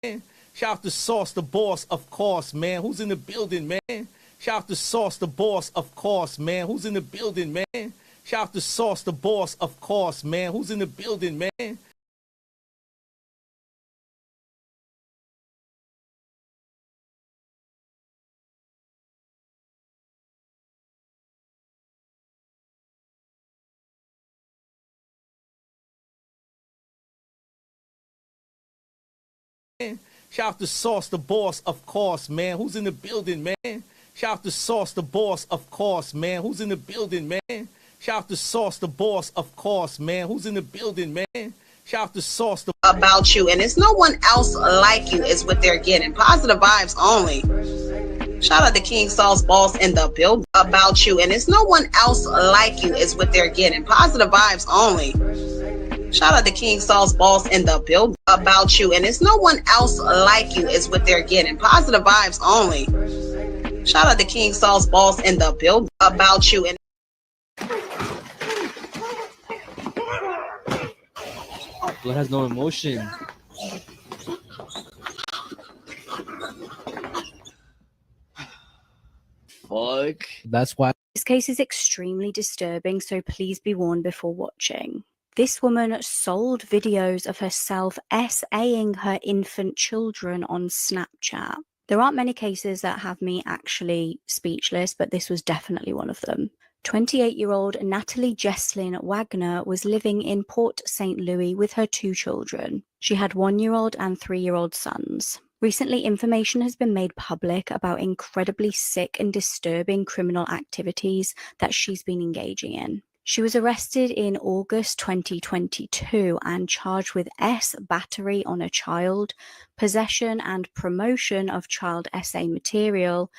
Shout out to Sauce the Boss, of course, man. Who's in the building, man? Shout out to Sauce the Boss, of course, man. Who's in the building, man? Shout out to Sauce the Boss, of course, man. Who's in the building, man? Shout out to Sauce the Boss, of course, man. Who's in the building, man? Shout out to Sauce the Boss, of course, man. Who's in the building, man? Shout out to Sauce the Boss, of course, man. Who's in the building, man? Shout out to Sauce the about you, and it's no one else like you is what they're getting. Positive vibes only. Shout out to King Sauce Boss in the build about you, and it's no one else like you is what they're getting. Positive vibes only. Shout out to King Sauce Boss in the build about you, and it's no one else like you is what they're getting. Positive vibes only. Shout out to King Sauce Boss in the build about you, and Blood has no emotion. Fuck. That's why. This case is extremely disturbing, so please be warned before watching. This woman sold videos of herself SAing her infant children on Snapchat. There aren't many cases that have me actually speechless, but this was definitely one of them. 28-year-old Natalie Jesslyn Wagner was living in Port St. Louis with her 2 children. She had 1-year-old and 3-year-old sons. Recently, information has been made public about incredibly sick and disturbing criminal activities that she's been engaging in. She was arrested in August 2022 and charged with battery on a child, possession and promotion of child SA material,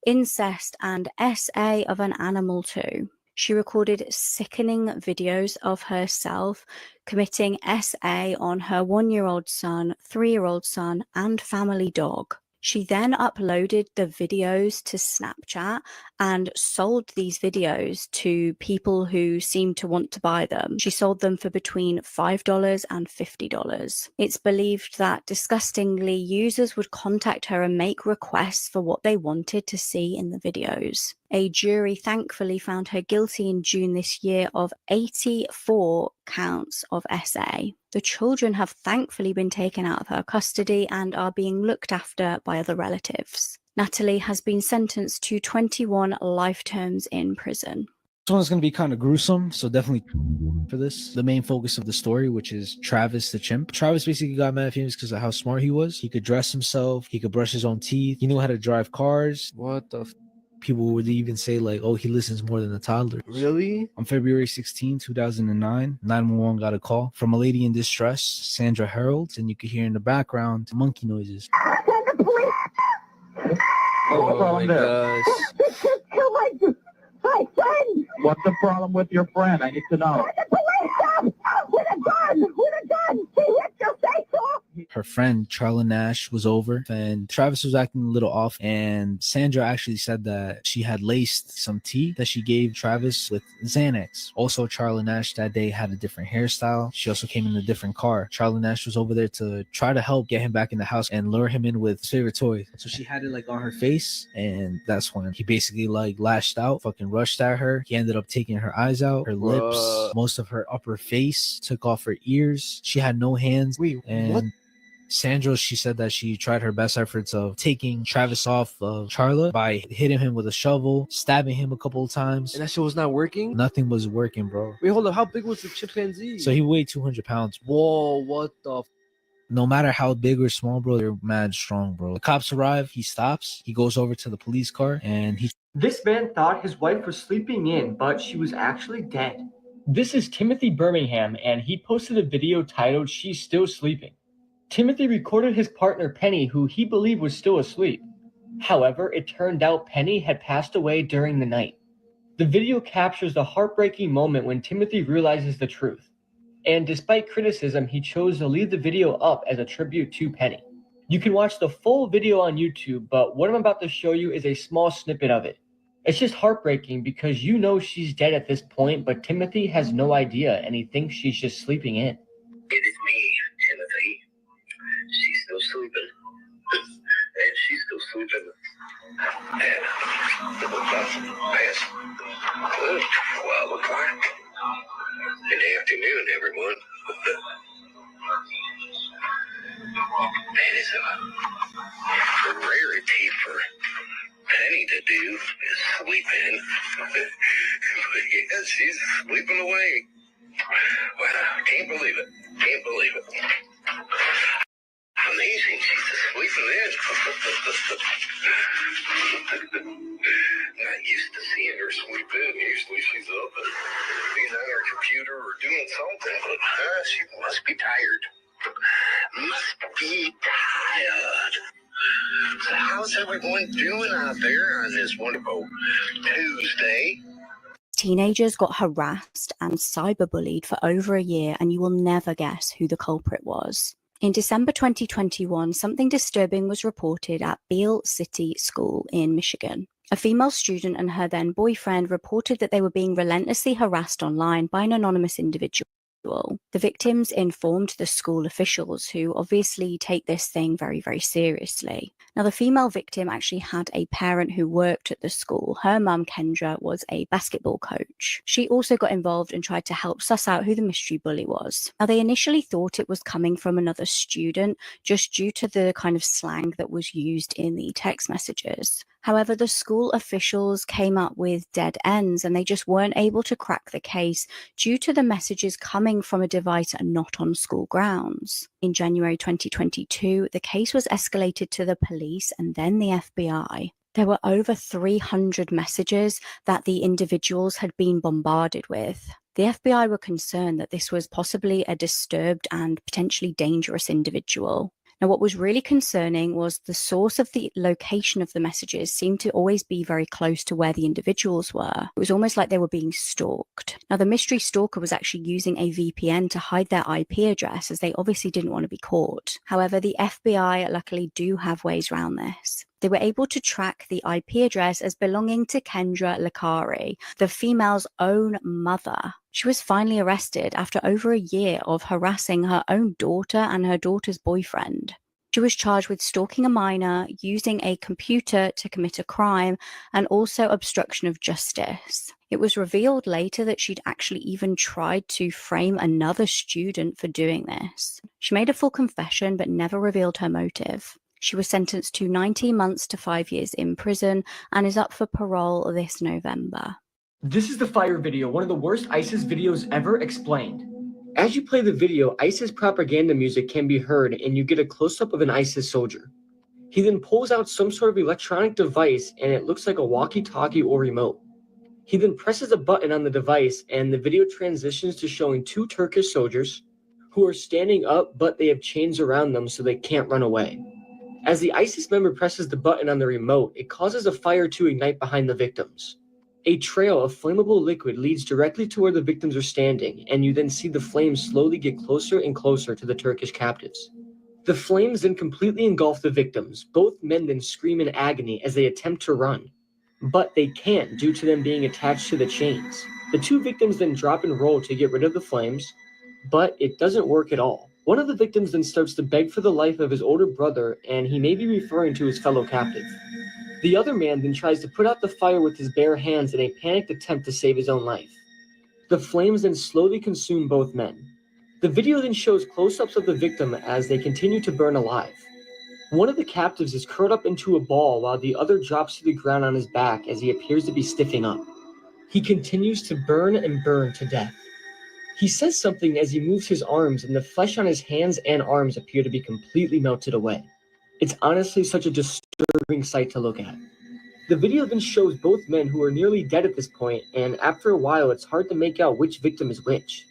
incest, and SA of an animal too. She recorded sickening videos of herself committing SA on her 1-year-old son, 3-year-old son, and family dog. She then uploaded the videos to Snapchat and sold these videos to people who seemed to want to buy them. She sold them for between $5 and $50. It's believed that, disgustingly, users would contact her and make requests for what they wanted to see in the videos. A jury thankfully found her guilty in June this year of 84 counts of SA. The children have thankfully been taken out of her custody and are being looked after by other relatives. Natalie has been sentenced to 21 life terms in prison. This one's going to be kind of gruesome, so definitely for this. The main focus of the story, which is Travis the chimp. Travis basically got mad famous because of how smart he was. He could dress himself. He could brush his own teeth. He knew how to drive cars. What the people would even say, like, oh, he listens more than a toddler. Really? On February 16, 2009, 911 got a call from a lady in distress, Sandra Harold, and you could hear in the background monkey noises. Oh my gosh. Hi, friend! What's the problem with your friend? I need to know. The police with a gun! With a gun! He hit your face off! Her friend Charla Nash was over, and Travis was acting a little off, and Sandra actually said that she had laced some tea that she gave Travis with Xanax. Also, Charla Nash that day had a different hairstyle. She also came in a different car. Charla Nash was over there to try to help get him back in the house and lure him in with his favorite toy. So she had it like on her face, and that's when he basically like lashed out, fucking rushed at her. He ended up taking her eyes out, her lips, most of her upper face, took off her ears. She had no hands. Wait, and what? Sandra, she said that she tried her best efforts of taking Travis off of Charla by hitting him with a shovel, stabbing him a couple of times. And that shit was not working? Nothing was working, bro. Wait, hold up. How big was the chimpanzee? So he weighed 200 pounds. Whoa, what the no matter how big or small, bro, they're mad strong, bro. The cops arrive, he stops, he goes over to the police car, and he... This man thought his wife was sleeping in, but she was actually dead. This is Timothy Birmingham, and he posted a video titled, "She's Still Sleeping." Timothy recorded his partner Penny, who he believed was still asleep. However, it turned out Penny had passed away during the night. The video captures the heartbreaking moment when Timothy realizes the truth. And despite criticism, he chose to leave the video up as a tribute to Penny. You can watch the full video on YouTube, but what I'm about to show you is a small snippet of it. It's just heartbreaking because you know she's dead at this point, but Timothy has no idea and he thinks she's just sleeping in. It is me, Timothy. She's still sleeping. sleeping at past 12 o'clock in the afternoon, everyone. That is a rarity for Penny to do, is sleep in. But yeah, she's sleeping away. Wow, can't believe it. Can't believe it. Amazing, she's sleeping in. Not used to seeing her sleep in. Usually she's up and being on her computer or doing something, but she must be tired. Must be tired. So how's everyone doing out there on this wonderful Tuesday? Teenagers got harassed and cyberbullied for over a year, and you will never guess who the culprit was. In December 2021, something disturbing was reported at Beale City School in Michigan. A female student and her then boyfriend reported that they were being relentlessly harassed online by an anonymous individual. The victims informed the school officials, who obviously take this thing very, very seriously. Now, the female victim actually had a parent who worked at the school. Her mum, Kendra, was a basketball coach. She also got involved and tried to help suss out who the mystery bully was. Now, they initially thought it was coming from another student, just due to the kind of slang that was used in the text messages. However, the school officials came up with dead ends, and they just weren't able to crack the case due to the messages coming from a device and not on school grounds. In January 2022, the case was escalated to the police and then the FBI. There were over 300 messages that the individuals had been bombarded with. The FBI were concerned that this was possibly a disturbed and potentially dangerous individual. Now, what was really concerning was the source of the location of the messages seemed to always be very close to where the individuals were. It was almost like they were being stalked. Now, the mystery stalker was actually using a VPN to hide their IP address, as they obviously didn't want to be caught. However, the FBI luckily do have ways around this. They were able to track the IP address as belonging to Kendra Lakari, the female's own mother. She was finally arrested after over a year of harassing her own daughter and her daughter's boyfriend. She was charged with stalking a minor, using a computer to commit a crime, and also obstruction of justice. It was revealed later that she'd actually even tried to frame another student for doing this. She made a full confession but never revealed her motive. She was sentenced to 19 months to 5 years in prison and is up for parole this November. This is the fire video, one of the worst ISIS videos ever explained. As you play the video, ISIS propaganda music can be heard and you get a close-up of an ISIS soldier. He then pulls out some sort of electronic device and it looks like a walkie-talkie or remote. He then presses a button on the device and the video transitions to showing two Turkish soldiers who are standing up, but they have chains around them so they can't run away. As the ISIS member presses the button on the remote, it causes a fire to ignite behind the victims. A trail of flammable liquid leads directly to where the victims are standing, and you then see the flames slowly get closer and closer to the Turkish captives. The flames then completely engulf the victims. Both men then scream in agony as they attempt to run, but they can't due to them being attached to the chains. The two victims then drop and roll to get rid of the flames, but it doesn't work at all. One of the victims then starts to beg for the life of his older brother, and he may be referring to his fellow captive. The other man then tries to put out the fire with his bare hands in a panicked attempt to save his own life. The flames then slowly consume both men. The video then shows close-ups of the victim as they continue to burn alive. One of the captives is curled up into a ball while the other drops to the ground on his back as he appears to be stiffing up. He continues to burn and burn to death. He says something as he moves his arms, and the flesh on his hands and arms appear to be completely melted away. It's honestly such a disturbing sight to look at. The video then shows both men who are nearly dead at this point, and after a while it's hard to make out which victim is which,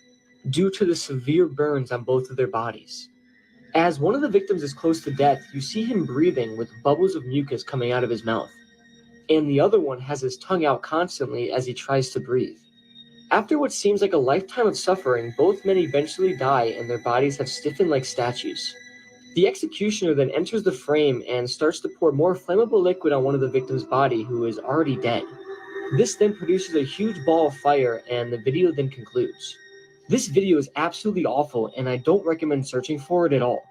due to the severe burns on both of their bodies. As one of the victims is close to death, you see him breathing with bubbles of mucus coming out of his mouth, and the other one has his tongue out constantly as he tries to breathe. After what seems like a lifetime of suffering, both men eventually die and their bodies have stiffened like statues. The executioner then enters the frame and starts to pour more flammable liquid on one of the victim's body, who is already dead. This then produces a huge ball of fire, and the video then concludes. This video is absolutely awful, and I don't recommend searching for it at all.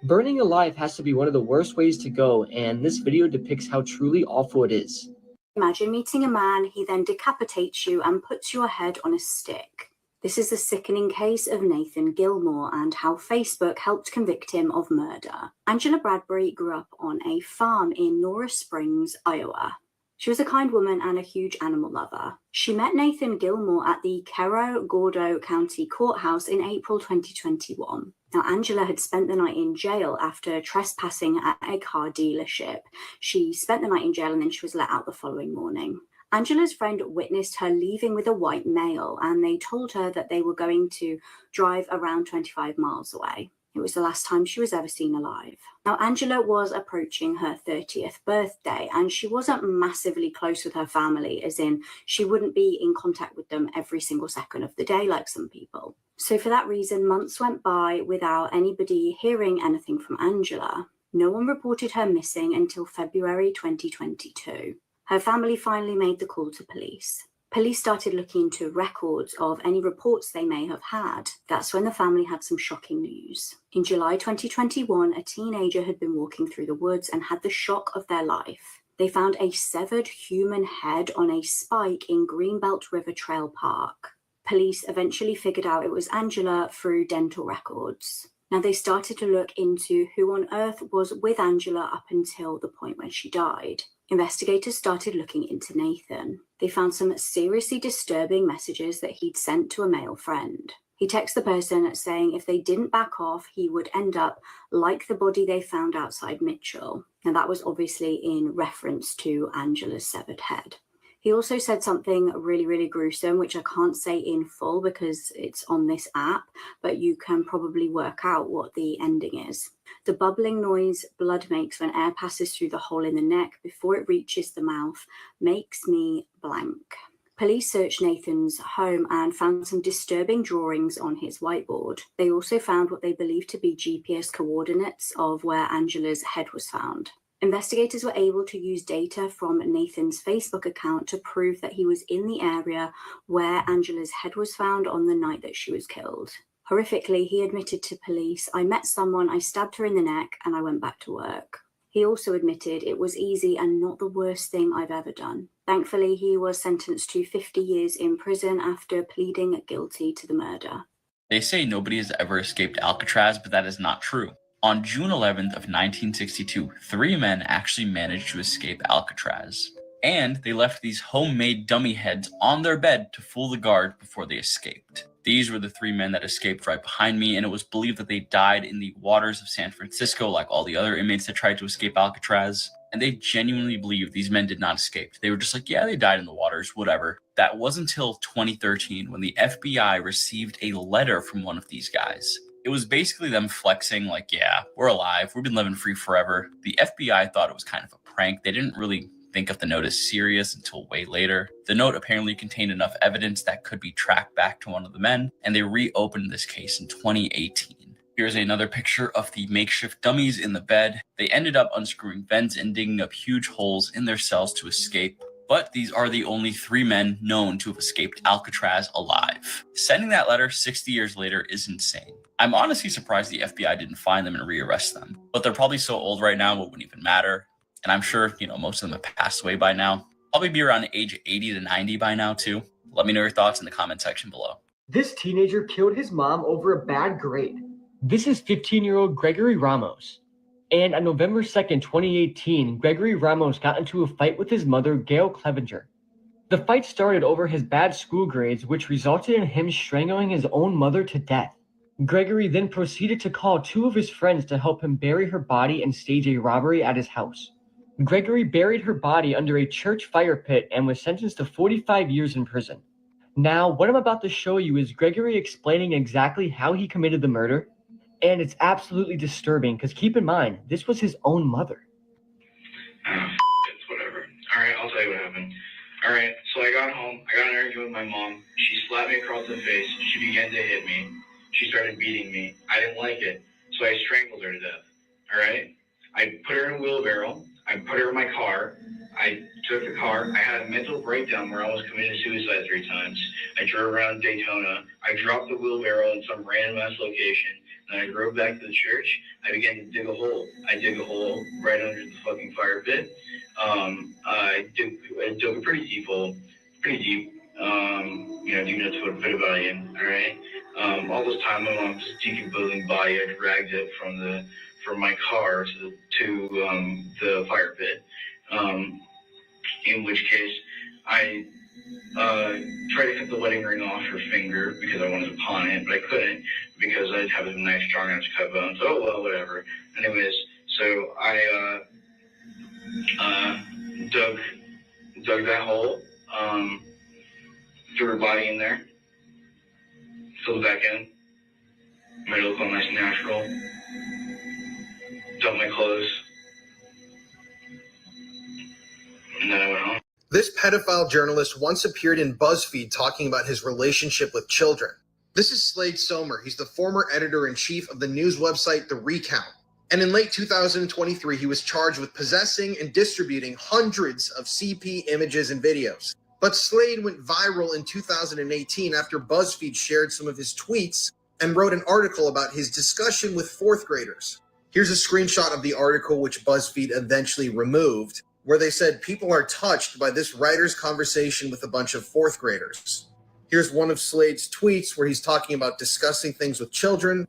Burning alive has to be one of the worst ways to go, and this video depicts how truly awful it is. Imagine meeting a man, he then decapitates you and puts your head on a stick. This is the sickening case of Nathan Gilmore and how Facebook helped convict him of murder. Angela Bradbury grew up on a farm in Norris Springs, Iowa. She was a kind woman and a huge animal lover. She met Nathan Gilmore at the Cerro Gordo County Courthouse in April 2021. Now, Angela had spent the night in jail after trespassing at a car dealership. She spent the night in jail and then she was let out the following morning. Angela's friend witnessed her leaving with a white male, and they told her that they were going to drive around 25 miles away. It was the last time she was ever seen alive. Now, Angela was approaching her 30th birthday, and she wasn't massively close with her family, as in she wouldn't be in contact with them every single second of the day like some people. So for that reason, months went by without anybody hearing anything from Angela. No one reported her missing until February 2022. Her family finally made the call to police. Police started looking into records of any reports they may have had. That's when the family had some shocking news. In July 2021, a teenager had been walking through the woods and had the shock of their life. They found a severed human head on a spike in Greenbelt River Trail Park. Police eventually figured out it was Angela through dental records. Now, they started to look into who on earth was with Angela up until the point when she died. Investigators started looking into Nathan. They found some seriously disturbing messages that he'd sent to a male friend. He texted the person saying if they didn't back off, he would end up like the body they found outside Mitchell. Now, that was obviously in reference to Angela's severed head. He also said something really, really gruesome, which I can't say in full because it's on this app, but you can probably work out what the ending is. The bubbling noise blood makes when air passes through the hole in the neck before it reaches the mouth makes me blank. Police searched Nathan's home and found some disturbing drawings on his whiteboard. They also found what they believed to be GPS coordinates of where Angela's head was found. Investigators were able to use data from Nathan's Facebook account to prove that he was in the area where Angela's head was found on the night that she was killed. Horrifically, he admitted to police, "I met someone, I stabbed her in the neck, and I went back to work." He also admitted it was easy and not the worst thing I've ever done. Thankfully, he was sentenced to 50 years in prison after pleading guilty to the murder. They say nobody has ever escaped Alcatraz, but that is not true. On June 11th of 1962, 3 men actually managed to escape Alcatraz. And they left these homemade dummy heads on their bed to fool the guard before they escaped. These were the 3 men that escaped right behind me, and it was believed that they died in the waters of San Francisco like all the other inmates that tried to escape Alcatraz. And they genuinely believed these men did not escape. They were just like, yeah, they died in the waters, whatever. That was until 2013 when the FBI received a letter from one of these guys. It was basically them flexing like, yeah, we're alive. We've been living free forever. The FBI thought it was kind of a prank. They didn't really think of the note as serious until way later. The note apparently contained enough evidence that could be tracked back to one of the men, and they reopened this case in 2018. Here's another picture of the makeshift dummies in the bed. They ended up unscrewing vents and digging up huge holes in their cells to escape. But these are the only 3 men known to have escaped Alcatraz alive. Sending that letter 60 years later is insane. I'm honestly surprised the FBI didn't find them and rearrest them. But they're probably so old right now it wouldn't even matter. And I'm sure, most of them have passed away by now. Probably be around age 80 to 90 by now too. Let me know your thoughts in the comment section below. This teenager killed his mom over a bad grade. This is 15-year-old Gregory Ramos. And on November 2nd, 2018, Gregory Ramos got into a fight with his mother, Gail Clevenger. The fight started over his bad school grades, which resulted in him strangling his own mother to death. Gregory then proceeded to call 2 of his friends to help him bury her body and stage a robbery at his house. Gregory buried her body under a church fire pit and was sentenced to 45 years in prison. Now, what I'm about to show you is Gregory explaining exactly how he committed the murder. And it's absolutely disturbing because keep in mind, this was his own mother. It's whatever. Alright, I'll tell you what happened. Alright, so I got home, I got in an argument with my mom. She slapped me across the face. She began to hit me. She started beating me. I didn't like it, so I strangled her to death. Alright? I put her in a wheelbarrow. I put her in my car. I took the car. I had a mental breakdown where I almost committed suicide 3 times. I drove around Daytona. I dropped the wheelbarrow in some random ass location. and I drove back to the church. I began to dig a hole. I dig a hole right under the fucking fire pit. I dug a pretty deep hole, pretty deep. Deep enough to put a bit of body in. All right. All this time, my mom was decomposing body. I dragged it from my car to the fire pit. In which case, I tried to cut the wedding ring off her finger because I wanted to pawn it, but I couldn't because I didn't have a knife strong enough to cut bones. Oh well, whatever. Anyways, so I dug that hole, threw her body in there, filled it back in, made it look all nice and natural, dumped my clothes, and then I went home. This pedophile journalist once appeared in BuzzFeed talking about his relationship with children. This is Slade Somer. He's the former editor-in-chief of the news website The Recount. And in late 2023, he was charged with possessing and distributing hundreds of CP images and videos. But Slade went viral in 2018 after BuzzFeed shared some of his tweets and wrote an article about his discussion with fourth graders. Here's a screenshot of the article, which BuzzFeed eventually removed, where they said people are touched by this writer's conversation with a bunch of fourth graders. Here's one of Slade's tweets where he's talking about discussing things with children.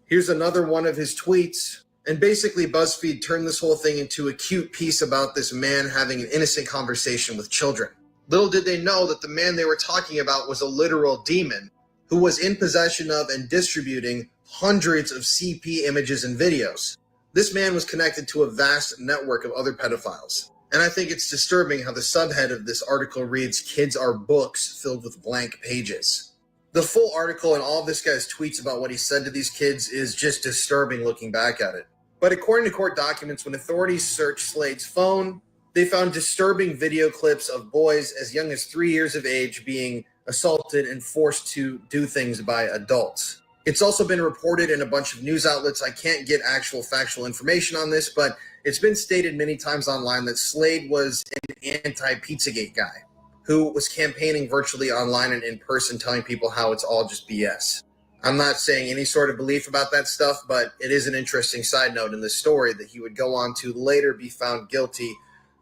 Here's another one of his tweets. And basically BuzzFeed turned this whole thing into a cute piece about this man having an innocent conversation with children. Little did they know that the man they were talking about was a literal demon who was in possession of and distributing hundreds of CP images and videos. This man was connected to a vast network of other pedophiles. And I think it's disturbing how the subhead of this article reads, "Kids are books filled with blank pages." The full article and all of this guy's tweets about what he said to these kids is just disturbing looking back at it. But according to court documents, when authorities searched Slade's phone, they found disturbing video clips of boys as young as 3 years of age being assaulted and forced to do things by adults. It's also been reported in a bunch of news outlets. I can't get actual factual information on this, but it's been stated many times online that Slade was an anti-Pizzagate guy who was campaigning virtually online and in person, telling people how it's all just BS. I'm not saying any sort of belief about that stuff, but it is an interesting side note in this story that he would go on to later be found guilty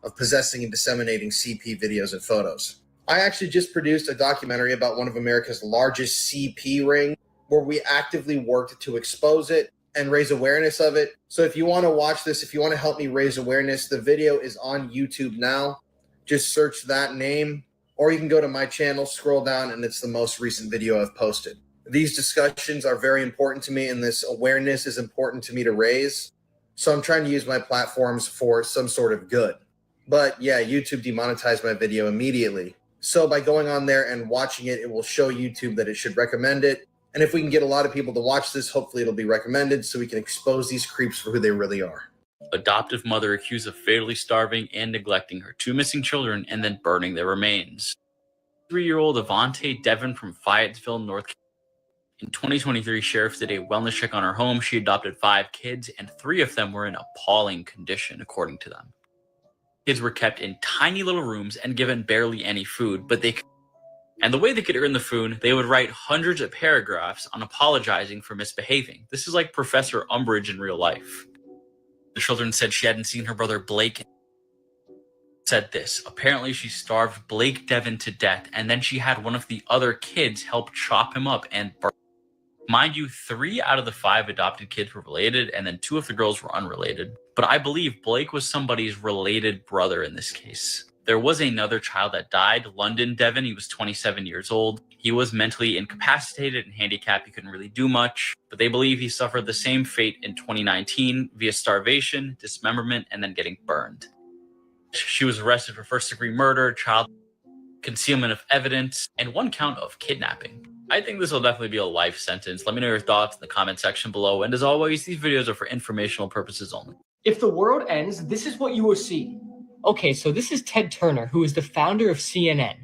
of possessing and disseminating CP videos and photos. I actually just produced a documentary about one of America's largest CP rings, where we actively worked to expose it and raise awareness of it. So if you want to watch this, if you want to help me raise awareness, the video is on YouTube now. Just search that name, or you can go to my channel, scroll down, and it's the most recent video I've posted. These discussions are very important to me, and this awareness is important to me to raise. So I'm trying to use my platforms for some sort of good. But yeah, YouTube demonetized my video immediately. So by going on there and watching it, it will show YouTube that it should recommend it. And if we can get a lot of people to watch this, hopefully it'll be recommended so we can expose these creeps for who they really are. Adoptive mother accused of fatally starving and neglecting her two missing children and then burning their remains. 3-year-old Avante Devon from Fayetteville, North Carolina. In 2023, sheriff did a wellness check on her home. She adopted 5 kids, and 3 of them were in appalling condition, according to them. Kids were kept in tiny little rooms and given barely any food, and the way they could earn the food, they would write hundreds of paragraphs on apologizing for misbehaving. This is like Professor Umbridge in real life. The children said she hadn't seen her brother Blake. Said this, apparently she starved Blake Devon to death, and then she had one of the other kids help chop him up and burn. Mind you, 3 out of the 5 adopted kids were related, and then 2 of the girls were unrelated. But I believe Blake was somebody's related brother in this case. There was another child that died, London Devon. He was 27 years old. He was mentally incapacitated and handicapped. He couldn't really do much, but they believe he suffered the same fate in 2019 via starvation, dismemberment, and then getting burned. She was arrested for first-degree murder, child concealment of evidence, and 1 count of kidnapping. I think this will definitely be a life sentence. Let me know your thoughts in the comment section below. And as always, these videos are for informational purposes only. If the world ends, this is what you will see. Okay, so this is Ted Turner, who is the founder of CNN.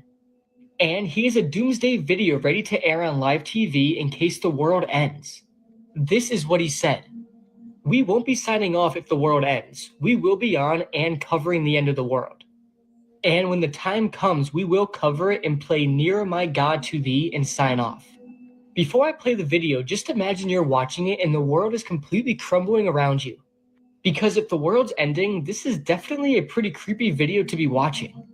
And he has a doomsday video ready to air on live TV in case the world ends. This is what he said. We won't be signing off if the world ends. We will be on and covering the end of the world. And when the time comes, we will cover it and play Nearer My God to Thee and sign off. Before I play the video, just imagine you're watching it and the world is completely crumbling around you. Because if the world's ending, this is definitely a pretty creepy video to be watching.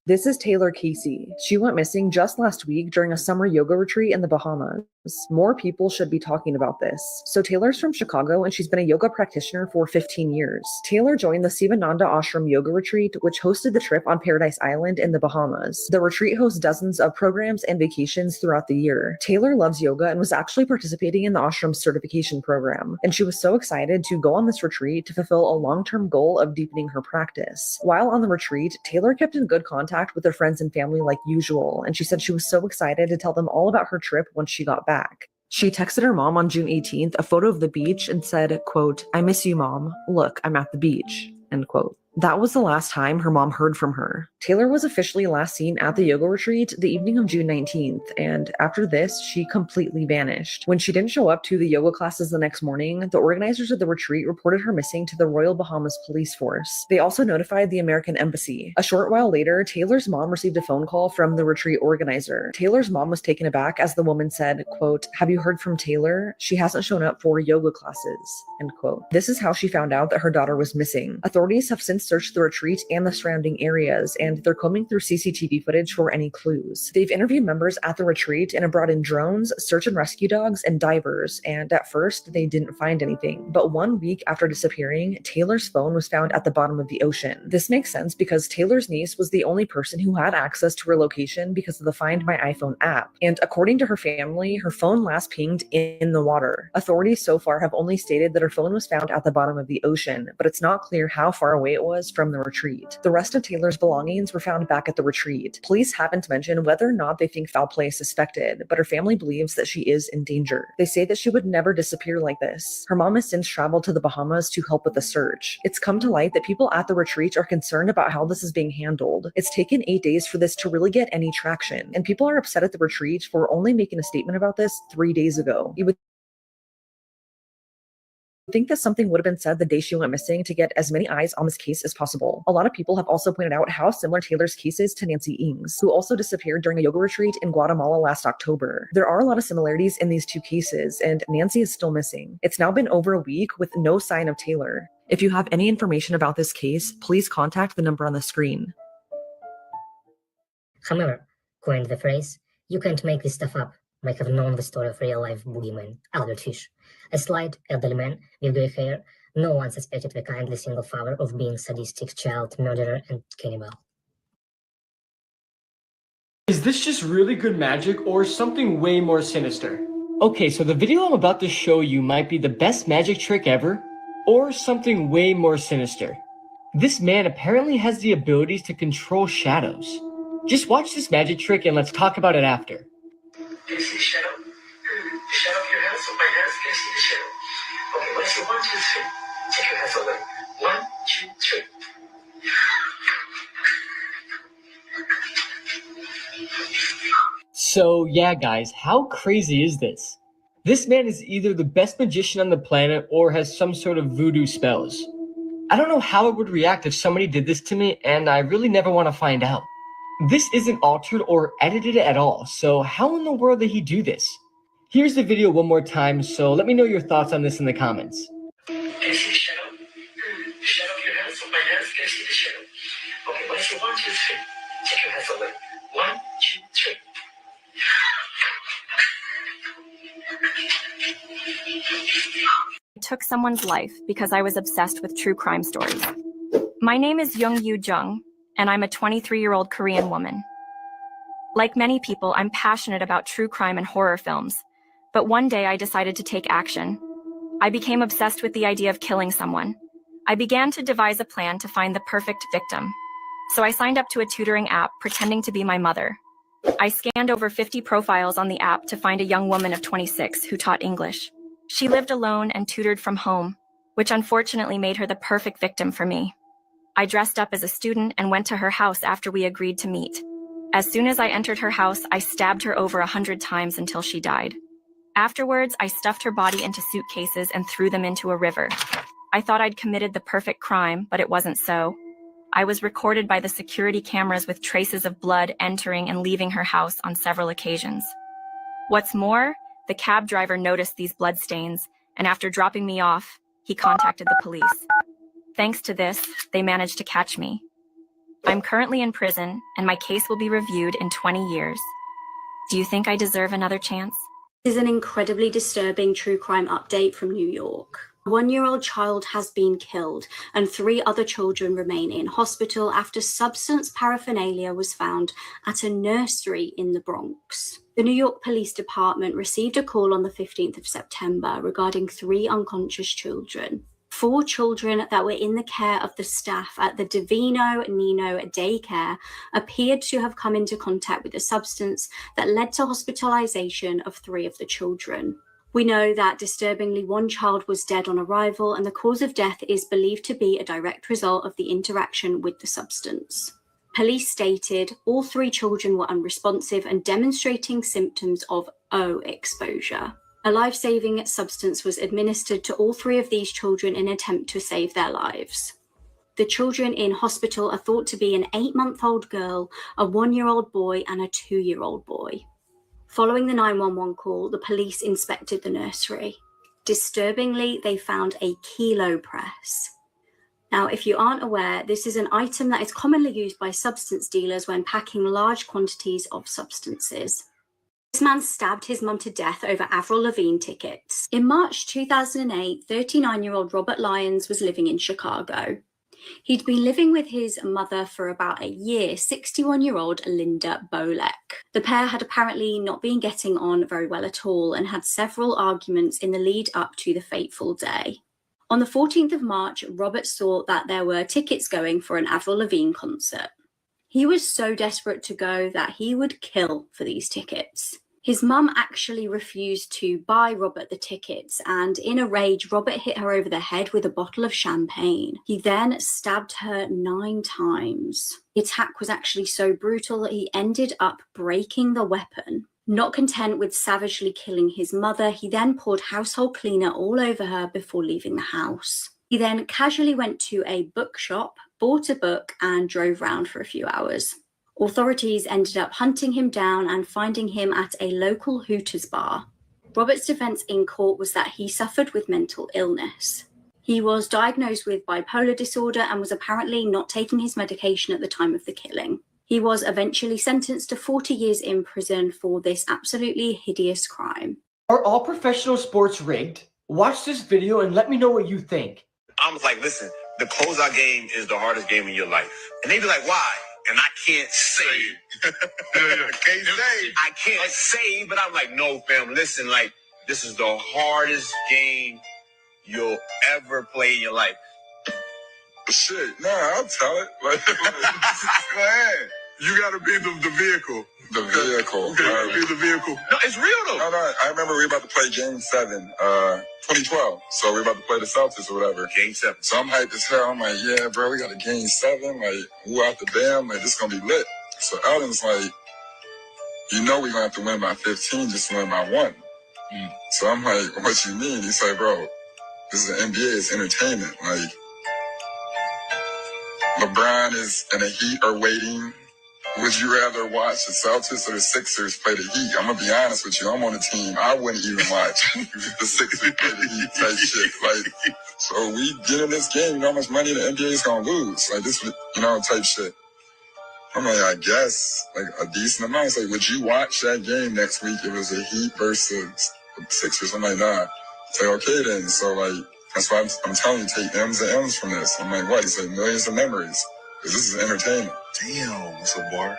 This is Taylor Casey. She went missing just last week during a summer yoga retreat in the Bahamas. More people should be talking about this. So Taylor's from Chicago and she's been a yoga practitioner for 15 years. Taylor joined the Sivananda Ashram Yoga Retreat, which hosted the trip on Paradise Island in the Bahamas. The retreat hosts dozens of programs and vacations throughout the year. Taylor loves yoga and was actually participating in the ashram certification program. And she was so excited to go on this retreat to fulfill a long-term goal of deepening her practice. While on the retreat, Taylor kept in good contact with her friends and family like usual, and she said she was so excited to tell them all about her trip once she got back. She texted her mom on June 18th a photo of the beach and said, quote, "I miss you, Mom. Look, I'm at the beach," end quote. That was the last time her mom heard from her. Taylor was officially last seen at the yoga retreat the evening of June 19th, and after this, she completely vanished. When she didn't show up to the yoga classes the next morning, the organizers of the retreat reported her missing to the Royal Bahamas Police Force. They also notified the American Embassy. A short while later, Taylor's mom received a phone call from the retreat organizer. Taylor's mom was taken aback as the woman said, quote, "Have you heard from Taylor? She hasn't shown up for yoga classes," end quote. This is how she found out that her daughter was missing. Authorities have since searched the retreat and the surrounding areas, and they're combing through CCTV footage for any clues. They've interviewed members at the retreat and have brought in drones, search and rescue dogs, and divers, and at first they didn't find anything. But 1 week after disappearing, Taylor's phone was found at the bottom of the ocean. This makes sense because Taylor's niece was the only person who had access to her location because of the Find My iPhone app. And according to her family, her phone last pinged in the water. Authorities so far have only stated that her phone was found at the bottom of the ocean, but it's not clear how far away it was from the retreat. The rest of Taylor's belongings were found back at the retreat. Police haven't mentioned whether or not they think foul play is suspected, but her family believes that she is in danger. They say that she would never disappear like this. Her mom has since traveled to the Bahamas to help with the search. It's come to light that people at the retreat are concerned about how this is being handled. It's taken 8 days for this to really get any traction, and people are upset at the retreat for only making a statement about this 3 days ago. You would think that something would have been said the day she went missing to get as many eyes on this case as possible. A lot of people have also pointed out how similar Taylor's case is to Nancy Ings, who also disappeared during a yoga retreat in Guatemala last October. There are a lot of similarities in these two cases, and Nancy is still missing. It's now been over a week with no sign of Taylor. If you have any information about this case, please contact the number on the screen. Hammer coined the phrase, "You can't make this stuff up," might have known the story of real-life boogeyman, Albert Fish. A slight, elderly man with grey hair, no one suspected the kindly single father of being sadistic child murderer and cannibal. Is this just really good magic or something way more sinister? Okay, so the video I'm about to show you might be the best magic trick ever, or something way more sinister. This man apparently has the abilities to control shadows. Just watch this magic trick and let's talk about it after. Do you see the shadow? The shadow of your hands, of my hands, can you see the shadow? Okay, when I say 1, 2, 3, take your hands away. 1, 2, 3. So yeah, guys, how crazy is this? This man is either the best magician on the planet or has some sort of voodoo spells. I don't know how I would react if somebody did this to me, and I really never want to find out. This isn't altered or edited at all, so how in the world did he do this? Here's the video one more time, so let me know your thoughts on this in the comments. Can you see the shadow? The shadow of your hands, of my hands, can you see the shadow? Okay, when I say 1, 2, 3, take your hands away. 1, 2, 3. I took someone's life because I was obsessed with true crime stories. My name is Young Yu Jung, and I'm a 23-year-old Korean woman. Like many people, I'm passionate about true crime and horror films, but one day I decided to take action. I became obsessed with the idea of killing someone. I began to devise a plan to find the perfect victim. So I signed up to a tutoring app pretending to be my mother. I scanned over 50 profiles on the app to find a young woman of 26 who taught English. She lived alone and tutored from home, which unfortunately made her the perfect victim for me. I dressed up as a student and went to her house after we agreed to meet. As soon as I entered her house, I stabbed her over 100 times until she died. Afterwards, I stuffed her body into suitcases and threw them into a river. I thought I'd committed the perfect crime, but it wasn't so. I was recorded by the security cameras with traces of blood entering and leaving her house on several occasions. What's more, the cab driver noticed these bloodstains, and after dropping me off, he contacted the police. Thanks to this, they managed to catch me. I'm currently in prison, and my case will be reviewed in 20 years. Do you think I deserve another chance? This is an incredibly disturbing true crime update from New York. A 1-year-old child has been killed, and 3 other children remain in hospital after substance paraphernalia was found at a nursery in the Bronx. The New York Police Department received a call on the 15th of September regarding 3 unconscious children. 4 children that were in the care of the staff at the Divino Nino daycare appeared to have come into contact with a substance that led to hospitalization of 3 of the children. We know that disturbingly 1 child was dead on arrival, and the cause of death is believed to be a direct result of the interaction with the substance. Police stated all 3 children were unresponsive and demonstrating symptoms of O exposure. A life-saving substance was administered to all 3 of these children in an attempt to save their lives. The children in hospital are thought to be an 8-month-old girl, a 1-year-old boy, and a 2-year-old boy. Following the 911 call, the police inspected the nursery. Disturbingly, they found a kilo press. Now, if you aren't aware, this is an item that is commonly used by substance dealers when packing large quantities of substances. This man stabbed his mum to death over Avril Lavigne tickets. In March 2008, 39-year-old Robert Lyons was living in Chicago. He'd been living with his mother for about a year, 61-year-old Linda Bolek. The pair had apparently not been getting on very well at all and had several arguments in the lead up to the fateful day. On the 14th of March, Robert saw that there were tickets going for an Avril Lavigne concert. He was so desperate to go that he would kill for these tickets. His mum actually refused to buy Robert the tickets, and in a rage, Robert hit her over the head with a bottle of champagne. He then stabbed her 9 times. The attack was actually so brutal that he ended up breaking the weapon. Not content with savagely killing his mother, he then poured household cleaner all over her before leaving the house. He then casually went to a bookshop, bought a book, and drove round for a few hours. Authorities ended up hunting him down and finding him at a local Hooters bar. Robert's defense in court was that he suffered with mental illness. He was diagnosed with bipolar disorder and was apparently not taking his medication at the time of the killing. He was eventually sentenced to 40 years in prison for this absolutely hideous crime. Are all professional sports rigged? Watch this video and let me know what you think. I was like, listen, the closeout game is the hardest game in your life. And they be like, why? And I can't say. I can't say, but I'm like, no, fam, listen, like, this is the hardest game you'll ever play in your life. Shit, nah, I'll tell it. Like, go ahead. You gotta be the vehicle. The vehicle. You gotta be the vehicle. No, it's real though. No, I remember we were about to play Game 7, 2012. So we were about to play the Celtics or whatever. Game 7. So I'm hyped as hell. I'm like, yeah, bro, we got a Game 7. Like, who out the damn? Like, this gonna be lit. So Elden's like, you know we're gonna have to win by 15 just to win by 1. So I'm like, what you mean? He's like, bro, this is the NBA, it's entertainment. Like, LeBron is and the Heat are waiting. Would you rather watch the Celtics or the Sixers play the Heat? I'm gonna be honest with you. I'm on a team I wouldn't even watch the Sixers play the Heat type shit. Like, so we get in this game. You know how much money the NBA is gonna lose? Like this, you know, type shit. I'm like, I guess like a decent amount. It's like, would you watch that game next week? It was a Heat versus the Sixers. I'm like, nah. Say, okay then. So like, that's why I'm telling you, take M's and M's from this. I'm like, what? He said millions of memories. Because this is entertainment. Damn, what's a bar?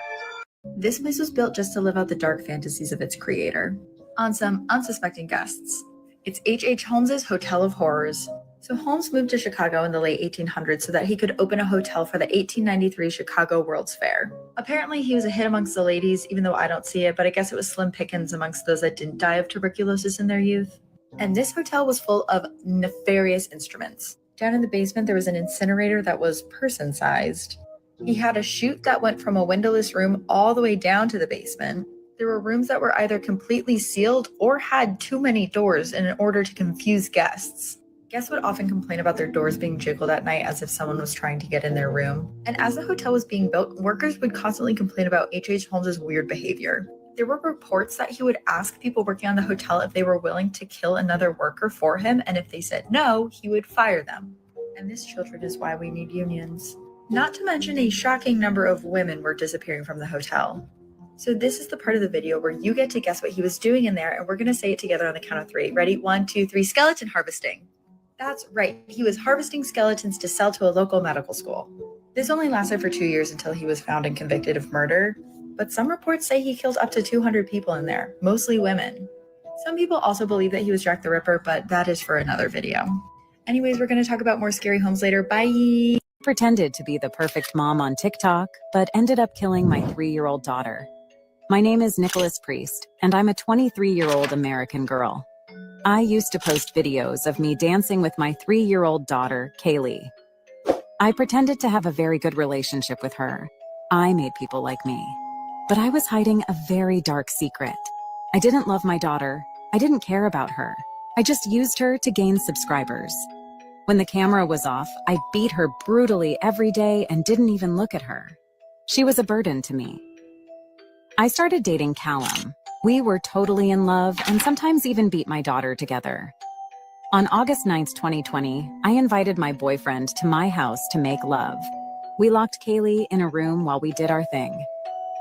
This place was built just to live out the dark fantasies of its creator on some unsuspecting guests. It's H.H. Holmes's Hotel of Horrors. So Holmes moved to Chicago in the late 1800s so that he could open a hotel for the 1893 Chicago World's Fair. Apparently he was a hit amongst the ladies, even though I don't see it, but I guess it was slim pickings amongst those that didn't die of tuberculosis in their youth. And this hotel was full of nefarious instruments. Down in the basement, there was an incinerator that was person-sized. He had a chute that went from a windowless room all the way down to the basement. There were rooms that were either completely sealed or had too many doors in order to confuse guests. Guests would often complain about their doors being jiggled at night as if someone was trying to get in their room. And as the hotel was being built, workers would constantly complain about H.H. Holmes's weird behavior. There were reports that he would ask people working on the hotel if they were willing to kill another worker for him, and if they said no, he would fire them. And this, children, is why we need unions. Not to mention a shocking number of women were disappearing from the hotel. So this is the part of the video where you get to guess what he was doing in there, and we're going to say it together on the count of 3. Ready? 1, 2, 3. Skeleton harvesting. That's right. He was harvesting skeletons to sell to a local medical school. This only lasted for 2 years until he was found and convicted of murder, but some reports say he killed up to 200 people in there, mostly women. Some people also believe that he was Jack the Ripper, but that is for another video. Anyways, we're going to talk about more scary homes later. Bye! Pretended to be the perfect mom on TikTok, but ended up killing my 3-year-old daughter. My name is Nicholas Priest, and I'm a 23-year-old American girl. I used to post videos of me dancing with my 3-year-old daughter, Kaylee. I pretended to have a very good relationship with her. I made people like me. But I was hiding a very dark secret. I didn't love my daughter. I didn't care about her. I just used her to gain subscribers. When the camera was off, I beat her brutally every day and didn't even look at her. She was a burden to me. I started dating Callum. We were totally in love and sometimes even beat my daughter together. On August 9th, 2020, I invited my boyfriend to my house to make love. We locked Kaylee in a room while we did our thing.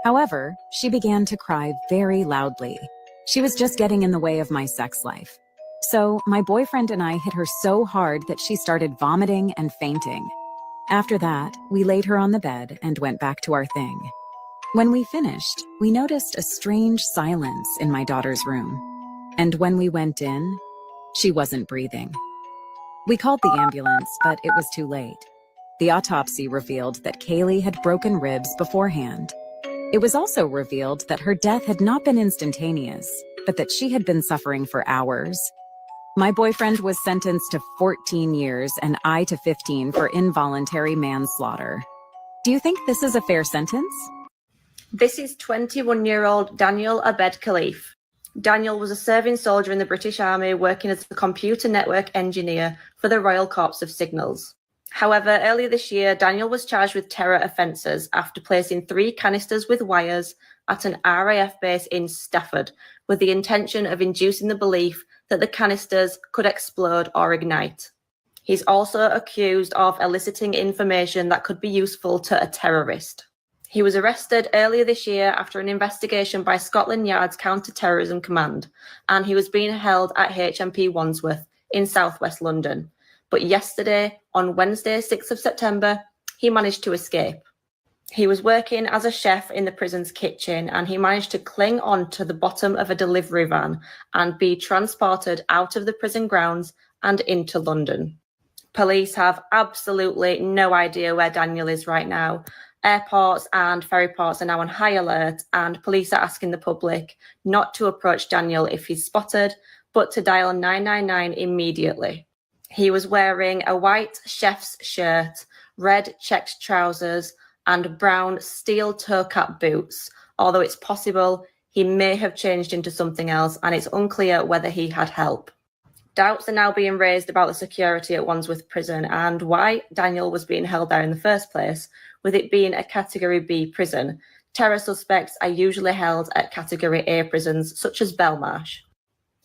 However, she began to cry very loudly. She was just getting in the way of my sex life. So my boyfriend and I hit her so hard that she started vomiting and fainting. After that, we laid her on the bed and went back to our thing. When we finished, we noticed a strange silence in my daughter's room. And when we went in, she wasn't breathing. We called the ambulance, but it was too late. The autopsy revealed that Kaylee had broken ribs beforehand. It was also revealed that her death had not been instantaneous, but that she had been suffering for hours. My boyfriend was sentenced to 14 years and I to 15 for involuntary manslaughter. Do you think this is a fair sentence? This is 21-year-old Daniel Abed Khalif. Daniel was a serving soldier in the British Army working as a computer network engineer for the Royal Corps of Signals. However, earlier this year, Daniel was charged with terror offences after placing 3 canisters with wires at an RAF base in Stafford with the intention of inducing the belief that the canisters could explode or ignite. He's also accused of eliciting information that could be useful to a terrorist. He was arrested earlier this year after an investigation by Scotland Yard's Counter-Terrorism Command, and he was being held at HMP Wandsworth in southwest London. But yesterday, on Wednesday, 6th of September, he managed to escape. He was working as a chef in the prison's kitchen, and he managed to cling on to the bottom of a delivery van and be transported out of the prison grounds and into London. Police have absolutely no idea where Daniel is right now. Airports and ferry ports are now on high alert, and police are asking the public not to approach Daniel if he's spotted, but to dial 999 immediately. He was wearing a white chef's shirt, red checked trousers, and brown steel toe-cap boots, although it's possible he may have changed into something else, and it's unclear whether he had help. Doubts are now being raised about the security at Wandsworth Prison and why Daniel was being held there in the first place. With it being a Category B prison, terror suspects are usually held at Category A prisons, such as Belmarsh.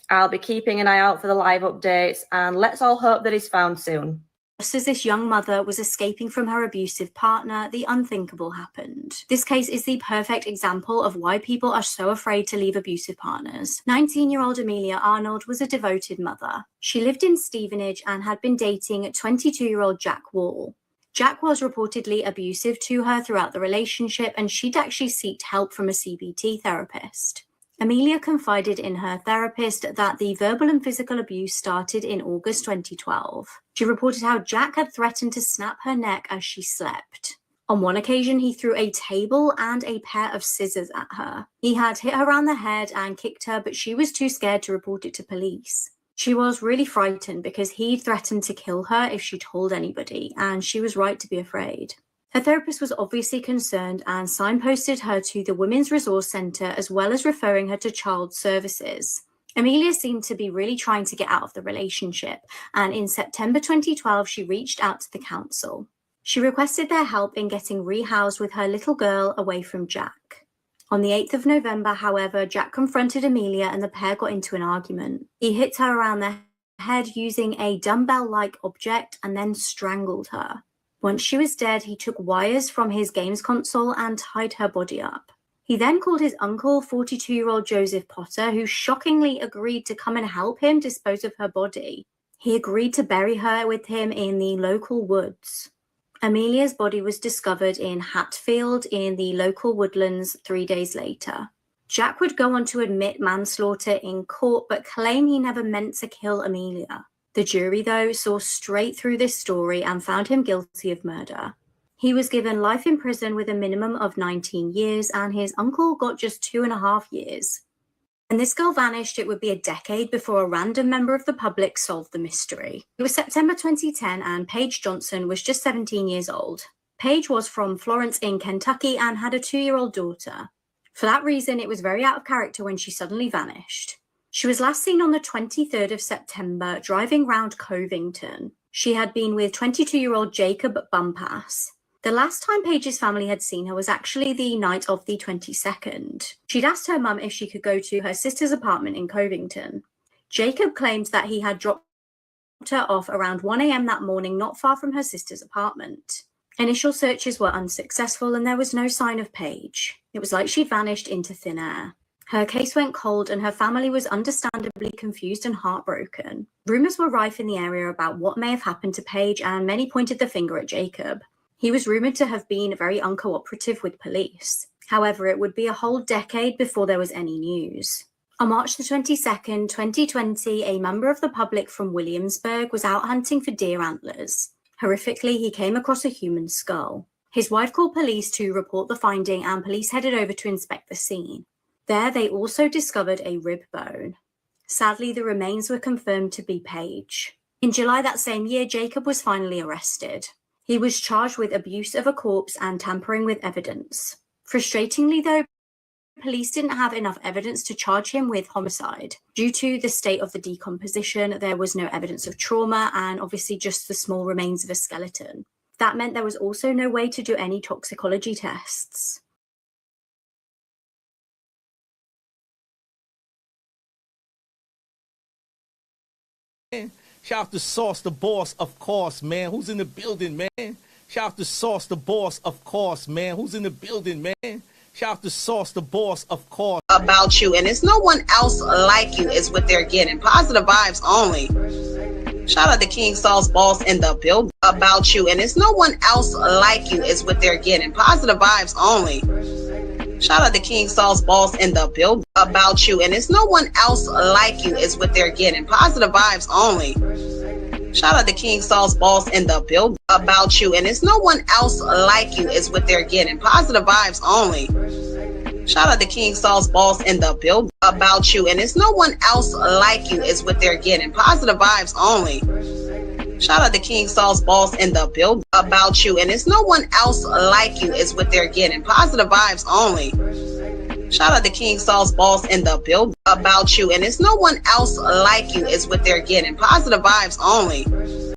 I'll be keeping an eye out for the live updates, and let's all hope that he's found soon. Just as this young mother was escaping from her abusive partner, the unthinkable happened. This case is the perfect example of why people are so afraid to leave abusive partners. 19-year-old Amelia Arnold was a devoted mother. She lived in Stevenage and had been dating 22-year-old Jack Wall. Jack was reportedly abusive to her throughout the relationship, and she'd actually sought help from a CBT therapist. Amelia confided in her therapist that the verbal and physical abuse started in August 2012. She reported how Jack had threatened to snap her neck as she slept. On one occasion, he threw a table and a pair of scissors at her. He had hit her on the head and kicked her, but she was too scared to report it to police. She was really frightened because he threatened to kill her if she told anybody, and she was right to be afraid. Her therapist was obviously concerned and signposted her to the Women's Resource Centre, as well as referring her to Child Services. Amelia seemed to be really trying to get out of the relationship, and in September 2012, she reached out to the council. She requested their help in getting rehoused with her little girl away from Jack. On the 8th of November, however, Jack confronted Amelia and the pair got into an argument. He hit her around the head using a dumbbell-like object and then strangled her. Once she was dead, he took wires from his games console and tied her body up. He then called his uncle, 42-year-old Joseph Potter, who shockingly agreed to come and help him dispose of her body. He agreed to bury her with him in the local woods. Amelia's body was discovered in Hatfield in the local woodlands 3 days later. Jack would go on to admit manslaughter in court, but claim he never meant to kill Amelia. The jury, though, saw straight through this story and found him guilty of murder. He was given life in prison with a minimum of 19 years, and his uncle got just 2.5 years. When this girl vanished, it would be a decade before a random member of the public solved the mystery. It was September 2010, and Paige Johnson was just 17 years old. Paige was from Florence in Kentucky and had a 2-year-old daughter. For that reason, it was very out of character when she suddenly vanished. She was last seen on the 23rd of September driving round Covington. She had been with 22-year-old Jacob Bumpass. The last time Paige's family had seen her was actually the night of the 22nd. She'd asked her mum if she could go to her sister's apartment in Covington. Jacob claimed that he had dropped her off around 1 a.m. that morning, not far from her sister's apartment. Initial searches were unsuccessful and there was no sign of Paige. It was like she'd vanished into thin air. Her case went cold and her family was understandably confused and heartbroken. Rumours were rife in the area about what may have happened to Paige, and many pointed the finger at Jacob. He was rumoured to have been very uncooperative with police. However, it would be a whole decade before there was any news. On March the 22nd, 2020, a member of the public from Williamsburg was out hunting for deer antlers. Horrifically, he came across a human skull. His wife called police to report the finding, and police headed over to inspect the scene. There, they also discovered a rib bone. Sadly, the remains were confirmed to be Paige. In July that same year, Jacob was finally arrested. He was charged with abuse of a corpse and tampering with evidence. Frustratingly, though, police didn't have enough evidence to charge him with homicide. Due to the state of the decomposition, there was no evidence of trauma and obviously just the small remains of a skeleton. That meant there was also no way to do any toxicology tests. Shout out to Sauce the Boss, of course, man. Who's in the building, man? Shout out to Sauce the Boss, of course, man. Who's in the building, man? Shout out to Sauce the Boss, of course. About you, and it's no one else like you is what they're getting. Positive vibes only. Shout out to King Sauce Boss in the build about you, and it's no one else like you is what they're getting. Positive vibes only. Shout out to King Sauce Boss in the build about you, and it's no one else like you is what they're getting. Positive vibes only. Shout out to King Sauce Boss in the build about you, and it's no one else like you is what they're getting. Positive vibes only. Shout out to King Sauce Boss in the build about you, and it's no one else like you is what they're getting. Positive vibes only. Shout out to King Sauce Boss in the build about you, and it's no one else like you is what they're getting. Positive vibes only. Shout out to King Sauce Boss in the build about you, and it's no one else like you is what they're getting. Positive vibes only.